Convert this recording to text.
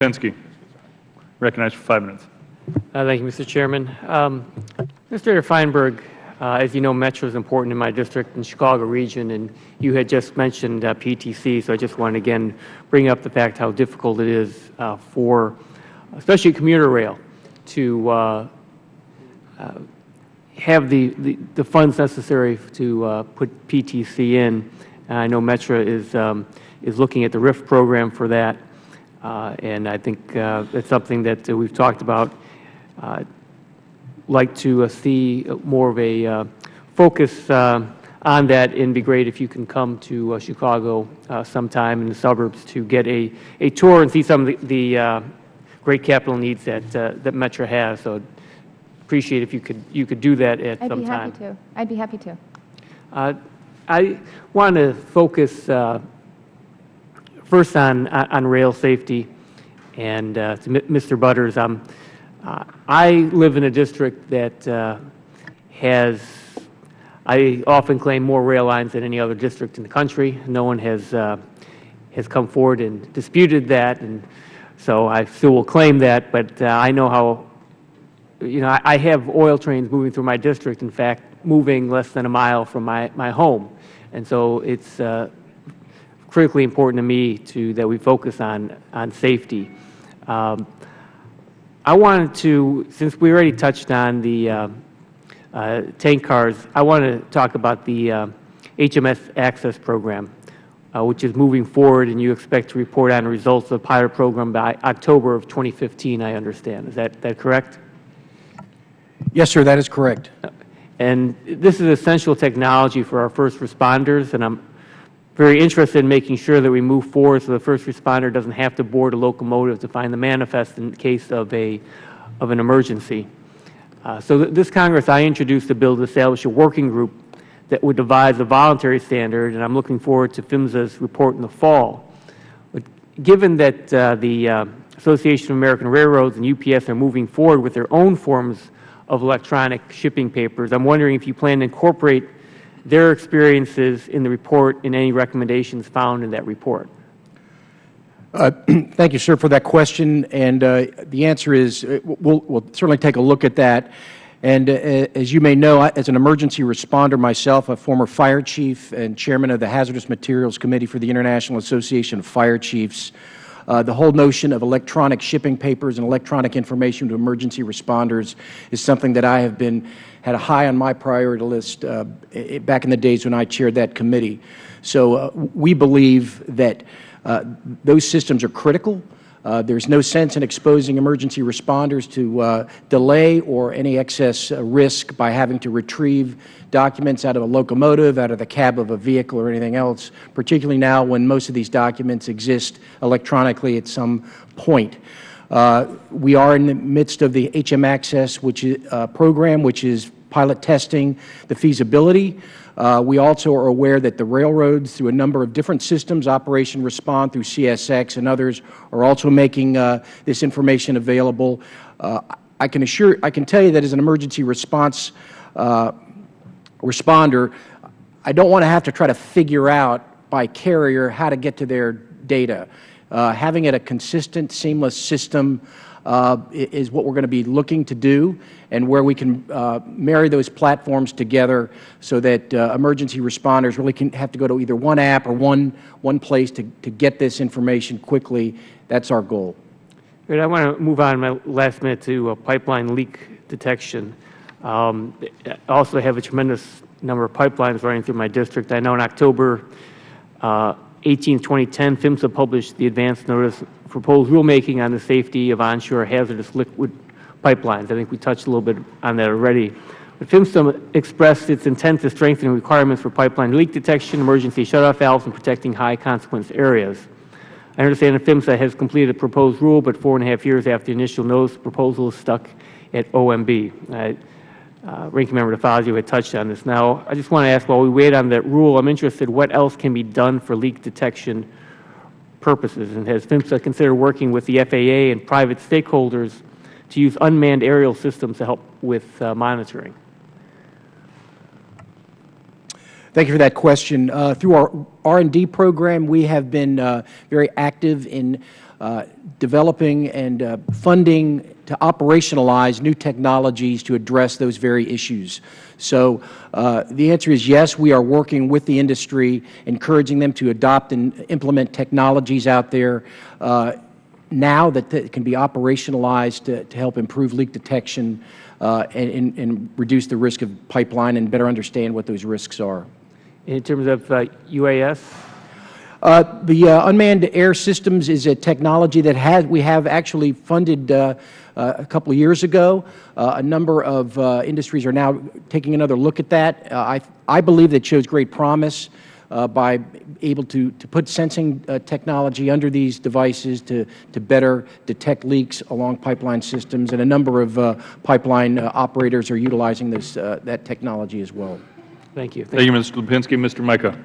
Lipinski, recognized for 5 minutes. Thank you, Mr. Chairman. Mr. Feinberg, as you know, Metro is important in my district and Chicago region, and you had just mentioned PTC, so I just want to again bring up the fact how difficult it is for, especially commuter rail, to have the funds necessary to put PTC in. I know Metro is looking at the RIF program for that, and I think it's something that we've talked about. Like to see more of a focus on that, and it'd be great if you can come to Chicago sometime in the suburbs to get a tour and see some of the great capital needs that Metro has. So appreciate if you could do that at some time. I'd be happy to. I want to focus first on rail safety, and to Mr. Butters. I live in a district that has, I often claim, more rail lines than any other district in the country. No one has come forward and disputed that, and so I still will claim that. But I know how, I have oil trains moving through my district. In fact, moving less than a mile from my home, and so it's critically important to me that we focus on safety. I wanted to, since we already touched on the tank cars, I want to talk about the HMS Access Program, which is moving forward, and you expect to report on the results of the pilot program by October of 2015, I understand. Is that correct? Yes, sir, that is correct. And this is essential technology for our first responders, and I'm very interested in making sure that we move forward so the first responder doesn't have to board a locomotive to find the manifest in case of an emergency. So this Congress, I introduced a bill to establish a working group that would devise a voluntary standard, and I'm looking forward to PHMSA's report in the fall. But given that the Association of American Railroads and UPS are moving forward with their own forms of electronic shipping papers, I'm wondering if you plan to incorporate their experiences in the report and any recommendations found in that report. Thank you, sir, for that question. And the answer is we'll certainly take a look at that. And as you may know, as an emergency responder myself, a former fire chief and chairman of the Hazardous Materials Committee for the International Association of Fire Chiefs, the whole notion of electronic shipping papers and electronic information to emergency responders is something that I have had a high on my priority list back in the days when I chaired that committee. So we believe that those systems are critical. There's no sense in exposing emergency responders to delay or any excess risk by having to retrieve documents out of a locomotive, out of the cab of a vehicle, or anything else, particularly now when most of these documents exist electronically at some point. We are in the midst of the HM Access program, which is pilot testing the feasibility. We also are aware that the railroads, through a number of different systems, Operation Respond through CSX and others, are also making this information available. I can tell you that as an emergency response responder, I don't want to have to try to figure out by carrier how to get to their data. Having it a consistent, seamless system is what we're going to be looking to do, and where we can marry those platforms together so that emergency responders really can have to go to either one app or one place to get this information quickly. That's our goal. Good. I want to move on in my last minute to pipeline leak detection. I also have a tremendous number of pipelines running through my district. I know in October 18, 2010, PHMSA published the advance notice proposed rulemaking on the safety of onshore hazardous liquid pipelines. I think we touched a little bit on that already. But PHMSA expressed its intent to strengthen requirements for pipeline leak detection, emergency shutoff valves, and protecting high-consequence areas. I understand that PHMSA has completed a proposed rule, but 4.5 years after the initial notice, the proposal is stuck at OMB. Ranking Member DeFazio had touched on this. Now, I just want to ask, while we wait on that rule, I'm interested what else can be done for leak detection purposes, and has PHMSA considered working with the FAA and private stakeholders to use unmanned aerial systems to help with monitoring? Thank you for that question. Through our R&D program, we have been very active in developing and funding to operationalize new technologies to address those very issues. So the answer is yes, we are working with the industry, encouraging them to adopt and implement technologies out there now that can be operationalized to help improve leak detection and reduce the risk of pipeline and better understand what those risks are. In terms of UAS? The unmanned air systems is a technology that we have actually funded a couple of years ago. A number of industries are now taking another look at that. I believe that shows great promise by able to put sensing technology under these devices to better detect leaks along pipeline systems, and a number of pipeline operators are utilizing that technology as well. Thank you. Thank you, Mr. Lipinski. Mr. Micah.